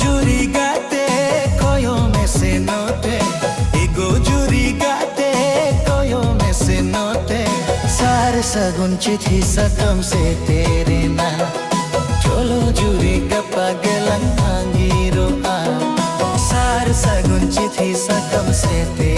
जुरी गाते कोयो में से नोटे एगो जुरी गाते कोयो में से नोटे सार सगुन चिठी सकम से तेरे ना चलो जुरी गप्पा गेलन आंगीरो आ सार सगुन चिठी सकम से तेरे